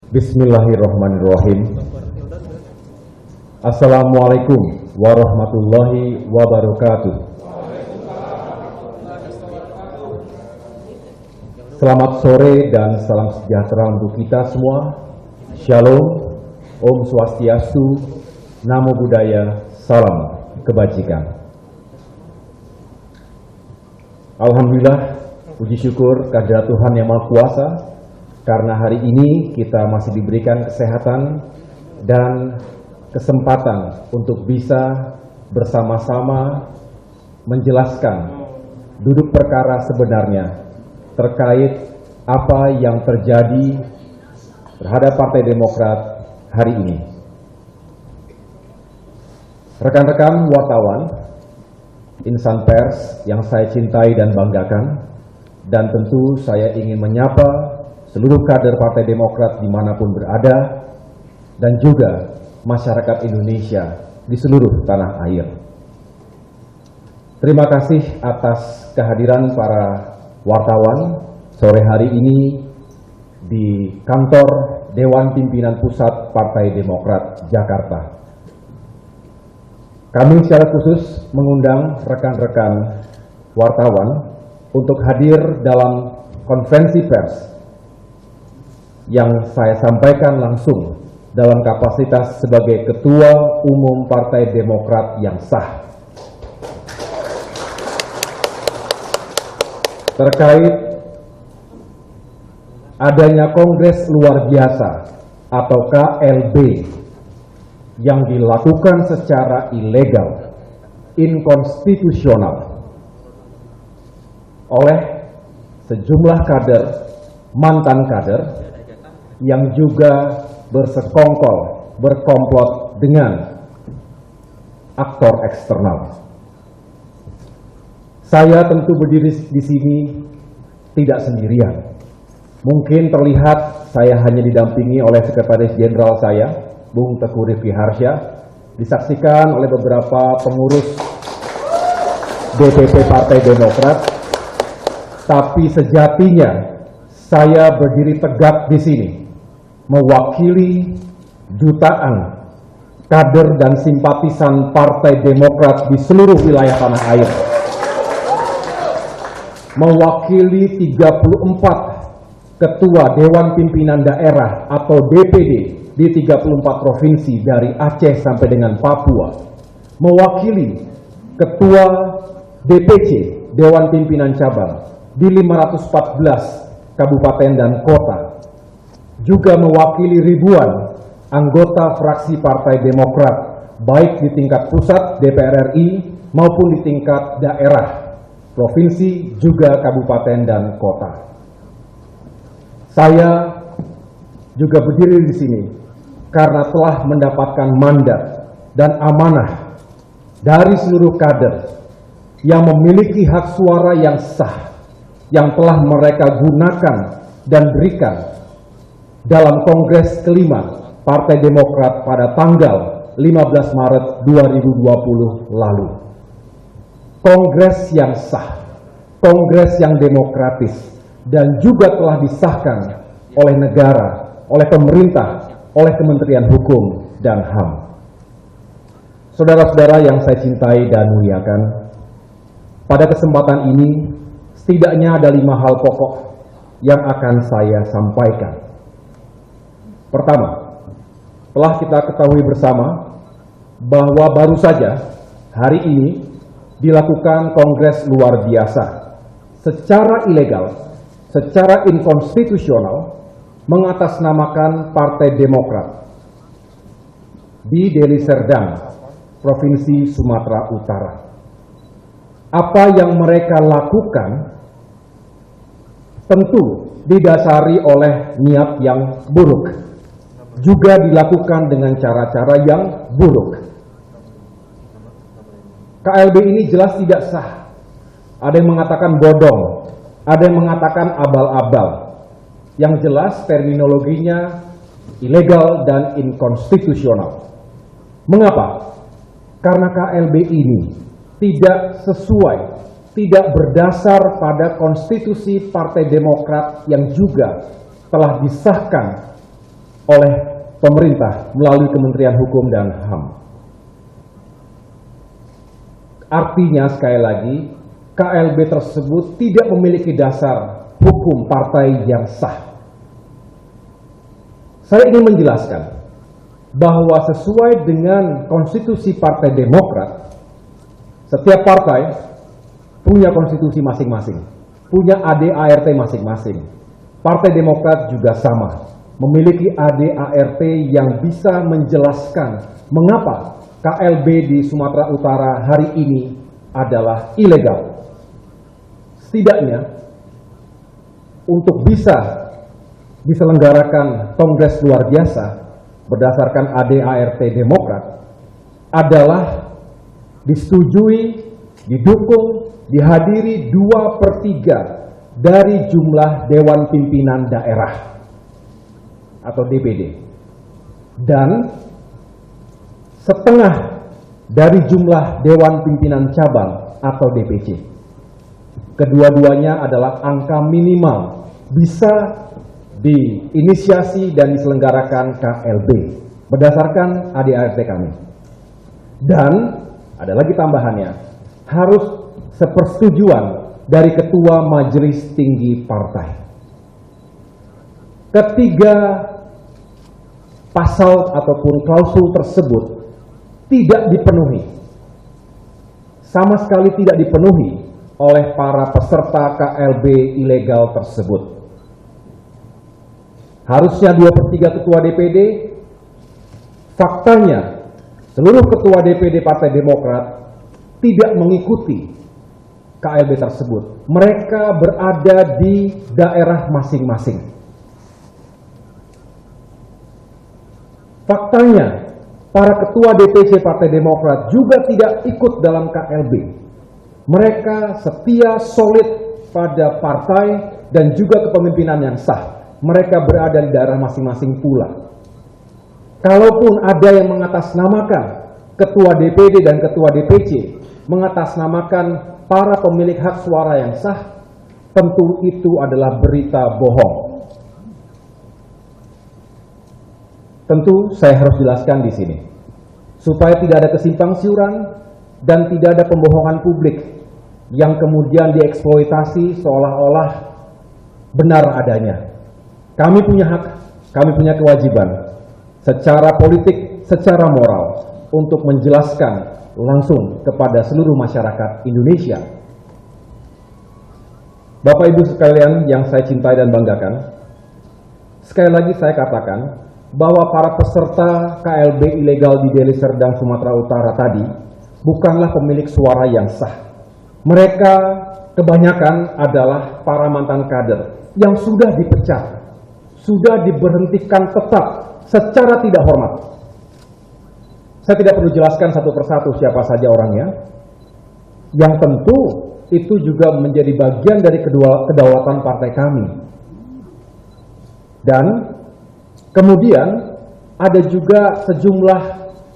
Bismillahirrahmanirrahim. Assalamualaikum warahmatullahi wabarakatuh. Selamat sore dan salam sejahtera untuk kita semua. Shalom, Om Swastiastu, Namo Buddhaya, Salam Kebajikan. Alhamdulillah, puji syukur kehadirat Tuhan Yang Maha Kuasa, karena hari ini kita masih diberikan kesehatan dan kesempatan untuk bisa bersama-sama menjelaskan duduk perkara sebenarnya terkait apa yang terjadi terhadap Partai Demokrat hari ini. Rekan-rekan wartawan, insan pers yang saya cintai dan banggakan, dan tentu saya ingin menyapa seluruh kader Partai Demokrat dimanapun berada, dan juga masyarakat Indonesia di seluruh tanah air. Terima kasih atas kehadiran para wartawan sore hari ini di kantor Dewan Pimpinan Pusat Partai Demokrat Jakarta. Kami secara khusus mengundang rekan-rekan wartawan untuk hadir dalam konferensi pers yang saya sampaikan langsung dalam kapasitas sebagai Ketua Umum Partai Demokrat yang sah terkait adanya Kongres Luar Biasa atau KLB yang dilakukan secara ilegal, inkonstitusional oleh sejumlah kader, mantan kader, yang juga bersekongkol, berkomplot dengan aktor eksternal. Saya tentu berdiri di sini tidak sendirian. Mungkin terlihat saya hanya didampingi oleh Sekretaris Jenderal saya, Bung Teguh Rifki Harsha, disaksikan oleh beberapa pengurus DPP Partai Demokrat, tapi sejatinya saya berdiri tegak di sini mewakili jutaan kader dan simpatisan Partai Demokrat di seluruh wilayah tanah air. Mewakili 34 ketua Dewan Pimpinan Daerah atau DPD di 34 provinsi dari Aceh sampai dengan Papua. Mewakili ketua DPC, Dewan Pimpinan Cabang, di 514 kabupaten dan kota. Juga mewakili ribuan anggota fraksi Partai Demokrat, baik di tingkat pusat DPR RI maupun di tingkat daerah, provinsi, juga kabupaten dan kota. Saya juga berdiri di sini karena telah mendapatkan mandat dan amanah dari seluruh kader yang memiliki hak suara yang sah, yang telah mereka gunakan dan berikan dalam Kongres kelima Partai Demokrat pada tanggal 15 Maret 2020 lalu. Kongres yang sah, kongres yang demokratis, dan juga telah disahkan oleh negara, oleh pemerintah, oleh Kementerian Hukum dan HAM. Saudara-saudara yang saya cintai dan muliakan, pada kesempatan ini setidaknya ada 5 hal pokok yang akan saya sampaikan. Pertama, telah kita ketahui bersama bahwa baru saja hari ini dilakukan Kongres Luar Biasa secara ilegal, secara inkonstitusional, mengatasnamakan Partai Demokrat di Deli Serdang, Provinsi Sumatera Utara. Apa yang mereka lakukan tentu didasari oleh niat yang buruk, juga dilakukan dengan cara-cara yang buruk. KLB ini jelas tidak sah. Ada yang mengatakan bodong, ada yang mengatakan abal-abal. Yang jelas terminologinya ilegal dan inkonstitusional. Mengapa? Karena KLB ini tidak sesuai, tidak berdasar pada konstitusi Partai Demokrat yang juga telah disahkan oleh pemerintah melalui Kementerian Hukum dan HAM. Artinya sekali lagi, KLB tersebut tidak memiliki dasar hukum partai yang sah. Saya ingin menjelaskan bahwa sesuai dengan konstitusi Partai Demokrat, setiap partai punya konstitusi masing-masing, punya AD/ART masing-masing. Partai Demokrat juga sama, memiliki AD/ART yang bisa menjelaskan mengapa KLB di Sumatera Utara hari ini adalah ilegal. Setidaknya, untuk bisa diselenggarakan kongres luar biasa berdasarkan AD/ART Demokrat adalah disetujui, didukung, dihadiri 2/3 dari jumlah Dewan Pimpinan Daerah atau DPD dan setengah dari jumlah Dewan Pimpinan Cabang atau DPC. Kedua-duanya adalah angka minimal bisa diinisiasi dan diselenggarakan KLB berdasarkan AD/ART kami. Dan ada lagi tambahannya, harus sepersetujuan dari Ketua Majelis Tinggi Partai. Ketiga pasal ataupun klausul tersebut tidak dipenuhi, sama sekali tidak dipenuhi oleh para peserta KLB ilegal tersebut. Harusnya 2/3 ketua DPD, faktanya seluruh ketua DPD Partai Demokrat tidak mengikuti KLB tersebut. Mereka berada di daerah masing-masing. Faktanya, para ketua DPC Partai Demokrat juga tidak ikut dalam KLB. Mereka setia solid pada partai dan juga kepemimpinan yang sah. Mereka berada di daerah masing-masing pula. Kalaupun ada yang mengatasnamakan ketua DPD dan ketua DPC, mengatasnamakan para pemilik hak suara yang sah, tentu itu adalah berita bohong. Tentu saya harus jelaskan di sini, supaya tidak ada kesimpang siuran dan tidak ada pembohongan publik yang kemudian dieksploitasi seolah-olah benar adanya. Kami punya hak, kami punya kewajiban secara politik, secara moral untuk menjelaskan langsung kepada seluruh masyarakat Indonesia. Bapak Ibu sekalian yang saya cintai dan banggakan, sekali lagi saya katakan bahwa para peserta KLB ilegal di Deli Serdang, Sumatera Utara tadi bukanlah pemilik suara yang sah. Mereka kebanyakan adalah para mantan kader yang sudah dipecat, sudah diberhentikan tetap secara tidak hormat. Saya tidak perlu jelaskan satu persatu siapa saja orangnya. Yang tentu itu juga menjadi bagian dari kedaulatan partai kami. Dan kemudian ada juga sejumlah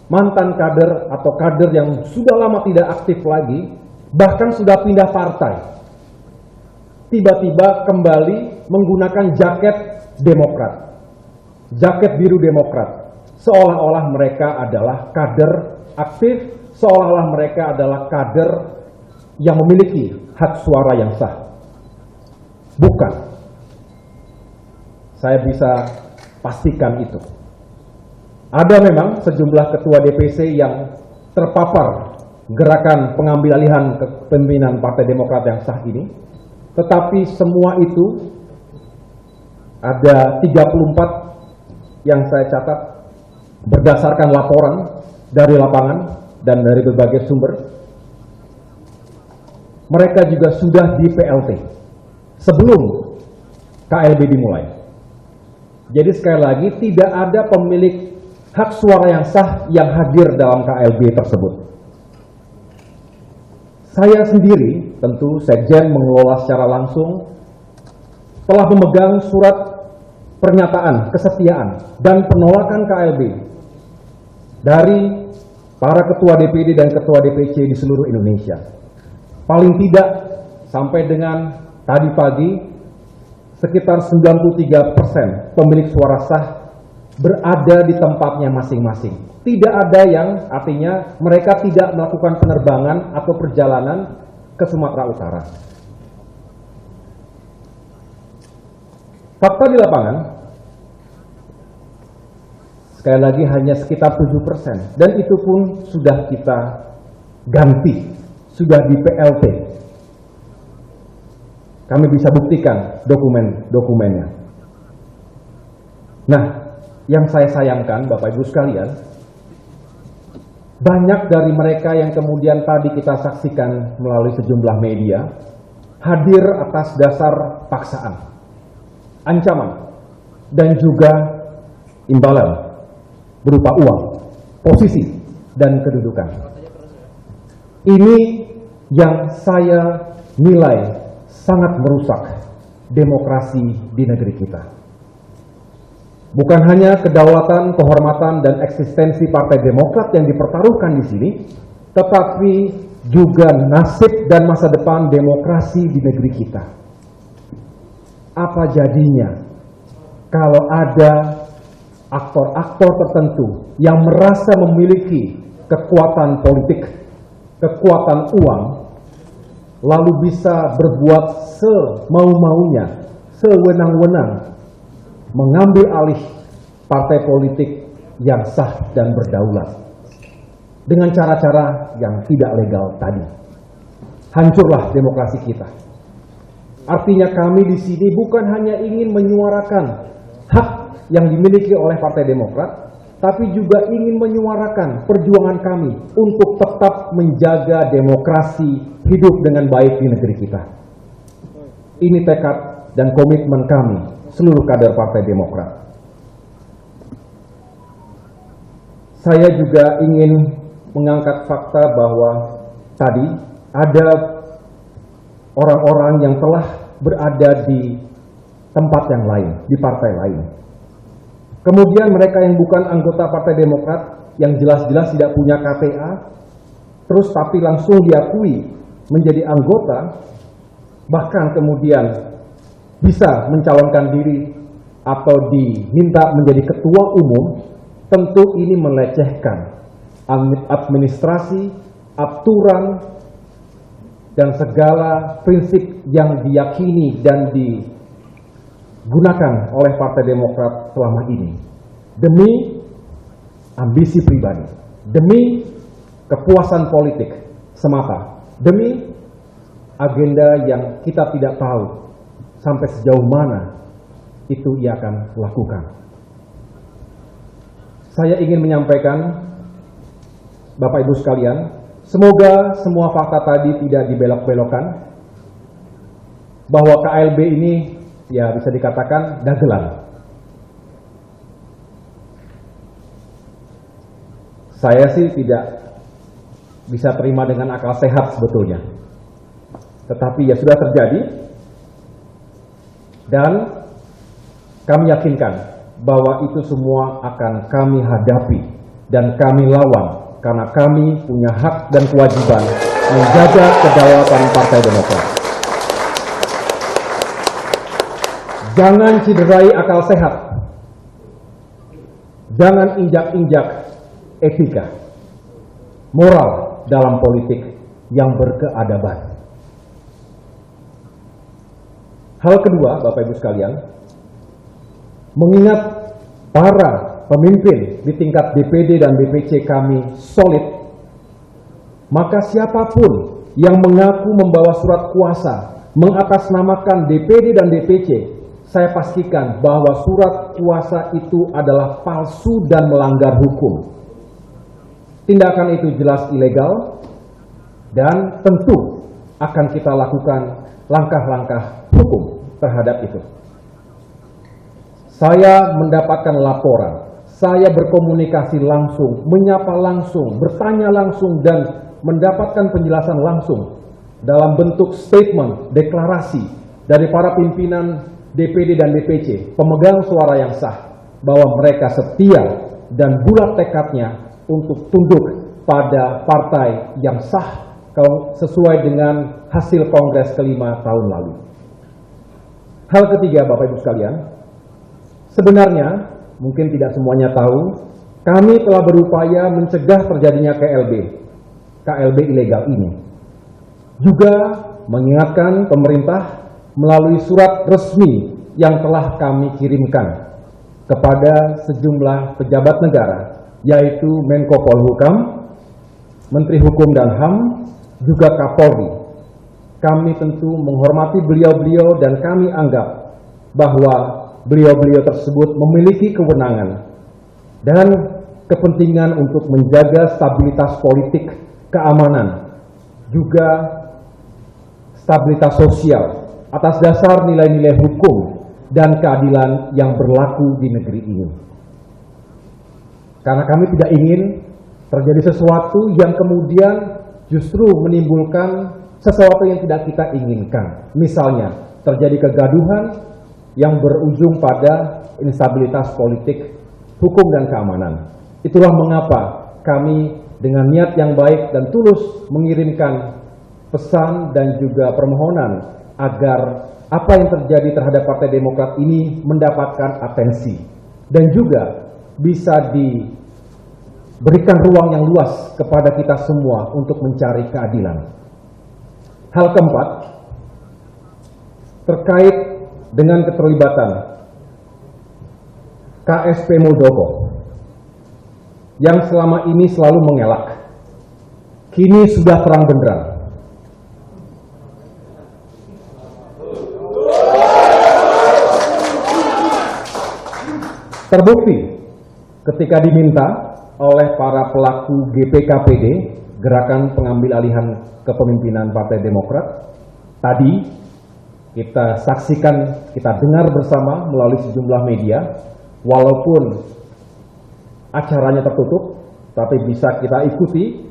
mantan kader atau kader yang sudah lama tidak aktif lagi, bahkan sudah pindah partai. Tiba-tiba kembali menggunakan jaket Demokrat, jaket biru Demokrat, seolah-olah mereka adalah kader aktif, seolah-olah mereka adalah kader yang memiliki hak suara yang sah. Bukan. Saya bisa pastikan itu. Ada memang sejumlah ketua DPC yang terpapar gerakan pengambil alihan kepemimpinan Partai Demokrat yang sah ini, tetapi semua itu ada 34 yang saya catat berdasarkan laporan dari lapangan dan dari berbagai sumber. Mereka juga sudah di PLT sebelum KLB dimulai. Jadi sekali lagi tidak ada pemilik hak suara yang sah yang hadir dalam KLB tersebut. Saya sendiri, tentu Sekjen mengelola secara langsung, telah memegang surat pernyataan kesetiaan dan penolakan KLB dari para ketua DPD dan ketua DPC di seluruh Indonesia. Paling tidak sampai dengan tadi pagi, sekitar 93% pemilik suara sah berada di tempatnya masing-masing. Tidak ada yang artinya mereka tidak melakukan penerbangan atau perjalanan ke Sumatera Utara. Fakta di lapangan, sekali lagi hanya sekitar 7%, dan itu pun sudah kita ganti, sudah di PLT. Kami bisa buktikan dokumen-dokumennya. Nah, yang saya sayangkan Bapak Ibu sekalian, banyak dari mereka yang kemudian tadi kita saksikan melalui sejumlah media, hadir atas dasar paksaan, ancaman, dan juga imbalan berupa uang, posisi, dan kedudukan. Ini yang saya nilai sangat merusak demokrasi di negeri kita. Bukan hanya kedaulatan, kehormatan, dan eksistensi Partai Demokrat yang dipertaruhkan di sini, tetapi juga nasib dan masa depan demokrasi di negeri kita. Apa jadinya kalau ada aktor-aktor tertentu yang merasa memiliki kekuatan politik, kekuatan uang, lalu bisa berbuat semau-maunya, sewenang-wenang, mengambil alih partai politik yang sah dan berdaulat dengan cara-cara yang tidak legal tadi. Hancurlah demokrasi kita. Artinya kami di sini bukan hanya ingin menyuarakan hak yang dimiliki oleh Partai Demokrat, tapi juga ingin menyuarakan perjuangan kami untuk tetap menjaga demokrasi hidup dengan baik di negeri kita. Ini tekad dan komitmen kami, seluruh kader Partai Demokrat. Saya juga ingin mengangkat fakta bahwa tadi ada orang-orang yang telah berada di tempat yang lain, di partai lain. Kemudian mereka yang bukan anggota Partai Demokrat, yang jelas-jelas tidak punya KTA, terus tapi langsung diakui menjadi anggota, bahkan kemudian bisa mencalonkan diri atau diminta menjadi ketua umum, tentu ini melecehkan administrasi, aturan, dan segala prinsip yang diyakini dan digunakan oleh Partai Demokrat selama ini demi ambisi pribadi, demi kepuasan politik semata, demi agenda yang kita tidak tahu sampai sejauh mana itu ia akan lakukan. Saya ingin menyampaikan, Bapak Ibu sekalian, semoga semua fakta tadi tidak dibelok-belokkan, bahwa KLB ini ya bisa dikatakan dagelan. Saya sih tidak bisa terima dengan akal sehat sebetulnya. Tetapi ya sudah terjadi, dan kami yakinkan bahwa itu semua akan kami hadapi dan kami lawan, karena kami punya hak dan kewajiban menjaga kedaulatan Partai Demokrat. Jangan cederai akal sehat, jangan injak-injak etika, moral dalam politik yang berkeadaban. Hal kedua, Bapak Ibu sekalian, mengingat para pemimpin di tingkat DPD dan DPC kami solid, maka siapapun yang mengaku membawa surat kuasa mengatasnamakan DPD dan DPC, saya pastikan bahwa surat kuasa itu adalah palsu dan melanggar hukum. Tindakan itu jelas ilegal, dan tentu akan kita lakukan langkah-langkah hukum terhadap itu. Saya mendapatkan laporan, saya berkomunikasi langsung, menyapa langsung, bertanya langsung, dan mendapatkan penjelasan langsung dalam bentuk statement, deklarasi dari para pimpinan DPD dan DPC, pemegang suara yang sah, bahwa mereka setia dan bulat tekadnya untuk tunduk pada partai yang sah sesuai dengan hasil Kongres kelima tahun lalu. Hal ketiga, Bapak Ibu sekalian, sebenarnya mungkin tidak semuanya tahu, kami telah berupaya mencegah terjadinya KLB ilegal ini. Juga mengingatkan pemerintah melalui surat resmi yang telah kami kirimkan kepada sejumlah pejabat negara, yaitu Menko Polhukam, Menteri Hukum dan HAM, juga Kapolri. Kami tentu menghormati beliau-beliau dan kami anggap bahwa beliau-beliau tersebut memiliki kewenangan dan kepentingan untuk menjaga stabilitas politik, keamanan, juga stabilitas sosial atas dasar nilai-nilai hukum dan keadilan yang berlaku di negeri ini. Karena kami tidak ingin terjadi sesuatu yang kemudian justru menimbulkan sesuatu yang tidak kita inginkan. Misalnya, terjadi kegaduhan yang berujung pada instabilitas politik, hukum dan keamanan. Itulah mengapa kami dengan niat yang baik dan tulus mengirimkan pesan dan juga permohonan agar apa yang terjadi terhadap Partai Demokrat ini mendapatkan atensi dan juga bisa diberikan ruang yang luas kepada kita semua untuk mencari keadilan. Hal keempat, terkait dengan keterlibatan KSP Muldoko yang selama ini selalu mengelak, kini sudah terang benderang. Terbukti ketika diminta oleh para pelaku GPKPD, Gerakan Pengambil Alihan Kepemimpinan Partai Demokrat, tadi kita saksikan, kita dengar bersama melalui sejumlah media, walaupun acaranya tertutup, tapi bisa kita ikuti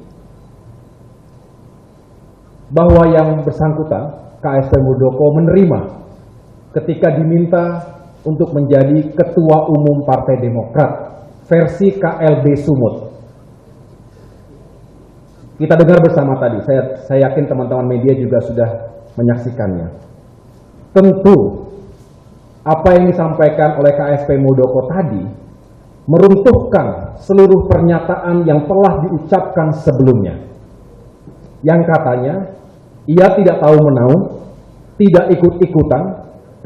bahwa yang bersangkutan, KSP Muldoko, menerima ketika diminta untuk menjadi Ketua Umum Partai Demokrat versi KLB Sumut. Kita dengar bersama tadi, saya yakin teman-teman media juga sudah menyaksikannya. Tentu apa yang disampaikan oleh KSP Muldoko tadi meruntuhkan seluruh pernyataan yang telah diucapkan sebelumnya. Yang katanya, ia tidak tahu menahu, tidak ikut-ikutan,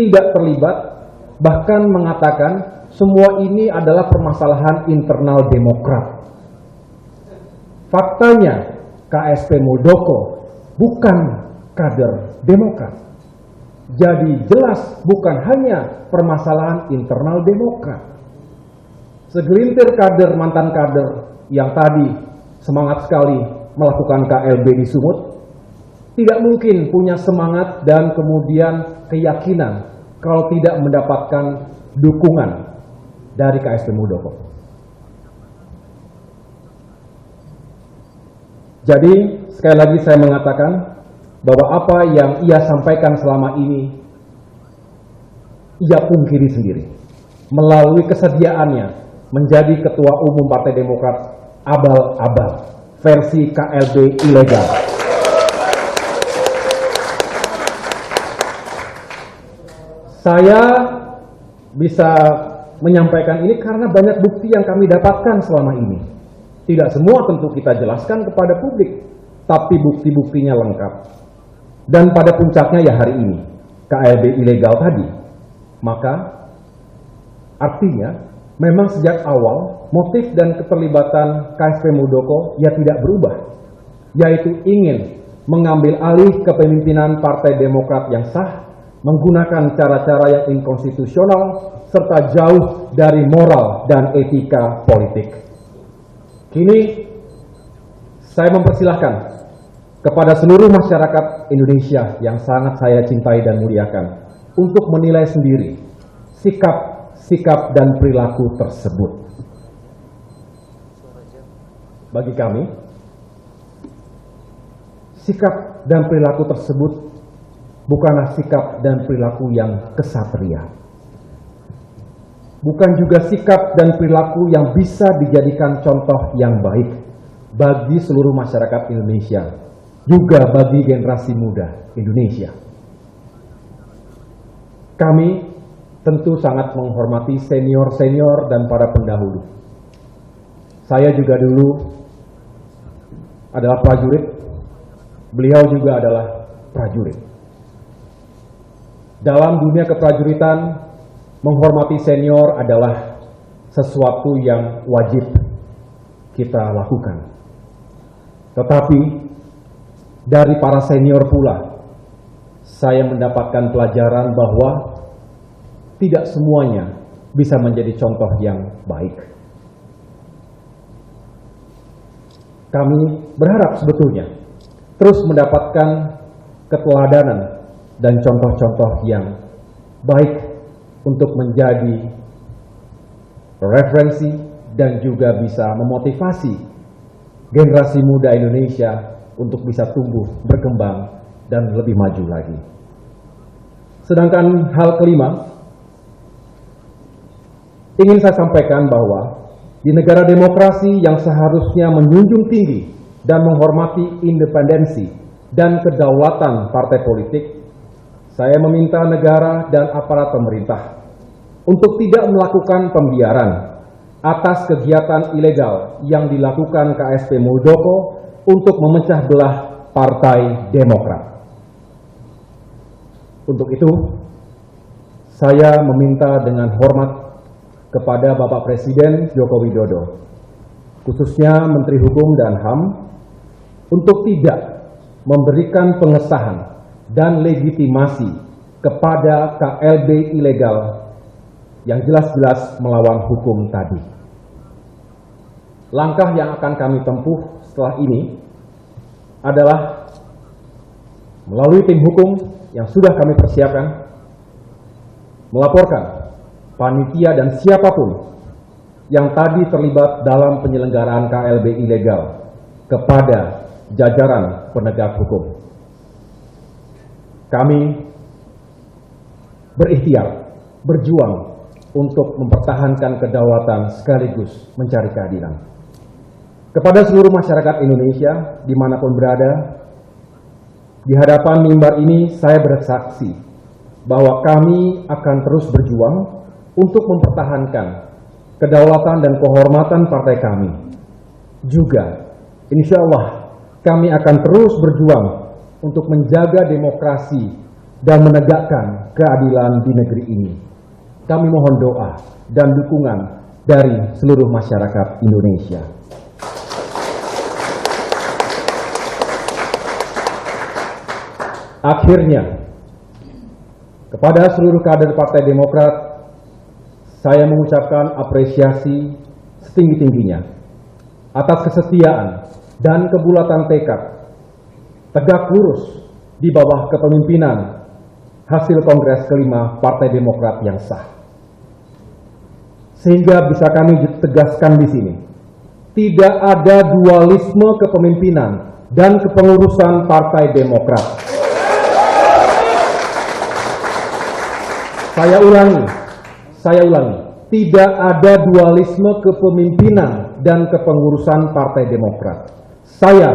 tidak terlibat, bahkan mengatakan semua ini adalah permasalahan internal Demokrat. Faktanya, KSP Muldoko bukan kader Demokrat. Jadi jelas bukan hanya permasalahan internal Demokrat. Segelintir kader, mantan kader yang tadi semangat sekali melakukan KLB di Sumut, tidak mungkin punya semangat dan kemudian keyakinan kalau tidak mendapatkan dukungan dari KSP Muldoko. Jadi sekali lagi saya mengatakan bahwa apa yang ia sampaikan selama ini ia pungkiri sendiri melalui kesediaannya menjadi Ketua Umum Partai Demokrat abal-abal versi KLB ilegal. Saya bisa menyampaikan ini karena banyak bukti yang kami dapatkan selama ini. Tidak semua tentu kita jelaskan kepada publik, tapi bukti-buktinya lengkap. Dan pada puncaknya ya hari ini, KLB ilegal tadi. Maka artinya memang sejak awal motif dan keterlibatan KSP Muldoko ya tidak berubah, yaitu ingin mengambil alih kepemimpinan Partai Demokrat yang sah, menggunakan cara-cara yang inkonstitusional, serta jauh dari moral dan etika politik. Kini saya mempersilahkan kepada seluruh masyarakat Indonesia yang sangat saya cintai dan muliakan untuk menilai sendiri sikap dan perilaku tersebut. Bagi kami, sikap dan perilaku tersebut bukanlah sikap dan perilaku yang kesatria. Bukan juga sikap dan perilaku yang bisa dijadikan contoh yang baik bagi seluruh masyarakat Indonesia, juga bagi generasi muda Indonesia. Kami tentu sangat menghormati senior-senior dan para pendahulu. Saya juga dulu adalah prajurit, beliau juga adalah prajurit. Dalam dunia keprajuritan, menghormati senior adalah sesuatu yang wajib kita lakukan. Tetapi dari para senior pula, saya mendapatkan pelajaran bahwa tidak semuanya bisa menjadi contoh yang baik. Kami berharap sebetulnya terus mendapatkan keteladanan dan contoh-contoh yang baik untuk menjadi referensi dan juga bisa memotivasi generasi muda Indonesia untuk bisa tumbuh, berkembang, dan lebih maju lagi. Sedangkan hal kelima, ingin saya sampaikan bahwa di negara demokrasi yang seharusnya menjunjung tinggi dan menghormati independensi dan kedaulatan partai politik, saya meminta negara dan aparat pemerintah untuk tidak melakukan pembiaran atas kegiatan ilegal yang dilakukan KSP Muldoko untuk memecah belah Partai Demokrat. Untuk itu, saya meminta dengan hormat kepada Bapak Presiden Joko Widodo, khususnya Menteri Hukum dan HAM, untuk tidak memberikan pengesahan dan legitimasi kepada KLB ilegal yang jelas-jelas melawan hukum tadi. Langkah yang akan kami tempuh setelah ini adalah melalui tim hukum yang sudah kami persiapkan, melaporkan panitia dan siapapun yang tadi terlibat dalam penyelenggaraan KLB ilegal kepada jajaran penegak hukum. Kami berikhtiar, berjuang untuk mempertahankan kedaulatan sekaligus mencari keadilan. Kepada seluruh masyarakat Indonesia, dimanapun berada, di hadapan mimbar ini saya bersaksi bahwa kami akan terus berjuang untuk mempertahankan kedaulatan dan kehormatan partai kami. Juga, insya Allah, kami akan terus berjuang untuk menjaga demokrasi dan menegakkan keadilan di negeri ini. Kami mohon doa dan dukungan dari seluruh masyarakat Indonesia. Akhirnya, kepada seluruh kader Partai Demokrat, saya mengucapkan apresiasi setinggi-tingginya atas kesetiaan dan kebulatan tekad tegak lurus di bawah kepemimpinan hasil Kongres kelima Partai Demokrat yang sah. Sehingga bisa kami tegaskan di sini, tidak ada dualisme kepemimpinan dan kepengurusan Partai Demokrat. Saya ulangi, tidak ada dualisme kepemimpinan dan kepengurusan Partai Demokrat. Saya,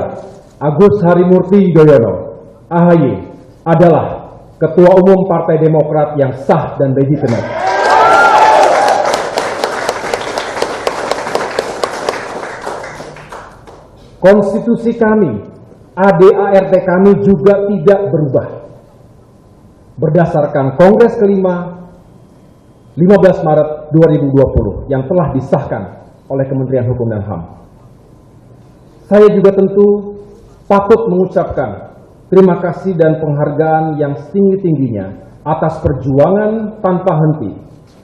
Agus Harimurti Yudhoyono, AHY, adalah Ketua Umum Partai Demokrat yang sah dan legitimate. Konstitusi kami, ADART kami juga tidak berubah. Berdasarkan Kongres kelima 15 Maret 2020 yang telah disahkan oleh Kementerian Hukum dan HAM. Saya juga tentu patut mengucapkan terima kasih dan penghargaan yang setinggi-tingginya atas perjuangan tanpa henti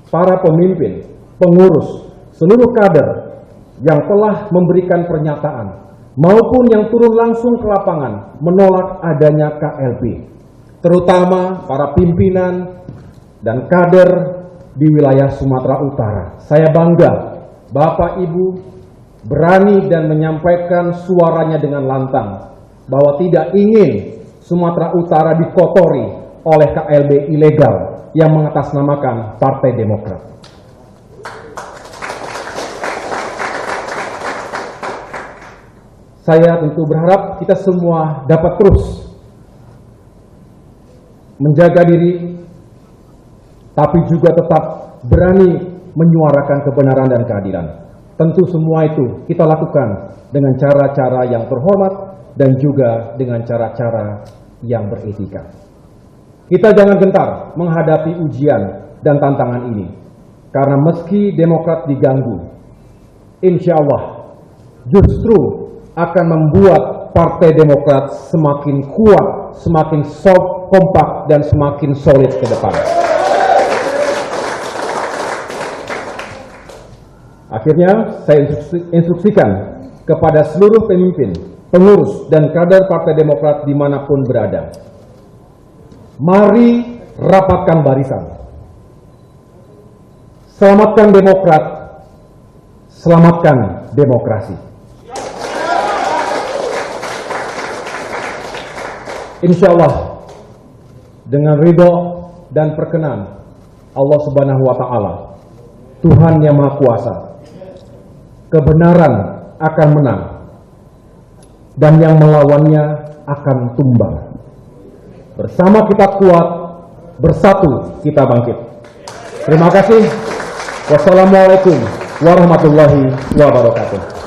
para pemimpin, pengurus, seluruh kader yang telah memberikan pernyataan maupun yang turun langsung ke lapangan menolak adanya KLB, terutama para pimpinan dan kader di wilayah Sumatera Utara. Saya bangga Bapak Ibu berani dan menyampaikan suaranya dengan lantang bahwa tidak ingin Sumatera Utara dikotori oleh KLB ilegal yang mengatasnamakan Partai Demokrat. Saya tentu berharap kita semua dapat terus menjaga diri, tapi juga tetap berani menyuarakan kebenaran dan keadilan. Tentu semua itu kita lakukan dengan cara-cara yang terhormat dan juga dengan cara-cara yang beretika. Kita jangan gentar menghadapi ujian dan tantangan ini, karena meski Demokrat diganggu, insya Allah justru akan membuat Partai Demokrat semakin kuat, semakin kompak, dan semakin solid ke depan. Akhirnya, saya instruksikan kepada seluruh pemimpin, pengurus, dan kader Partai Demokrat dimanapun berada. Mari rapatkan barisan. Selamatkan Demokrat, selamatkan demokrasi. Insya Allah, dengan ridho dan perkenan Allah Subhanahu wa Ta'ala, Tuhan yang Maha Kuasa, kebenaran akan menang dan yang melawannya akan tumbang. Bersama kita kuat, bersatu kita bangkit. Terima kasih. Wassalamualaikum warahmatullahi wabarakatuh.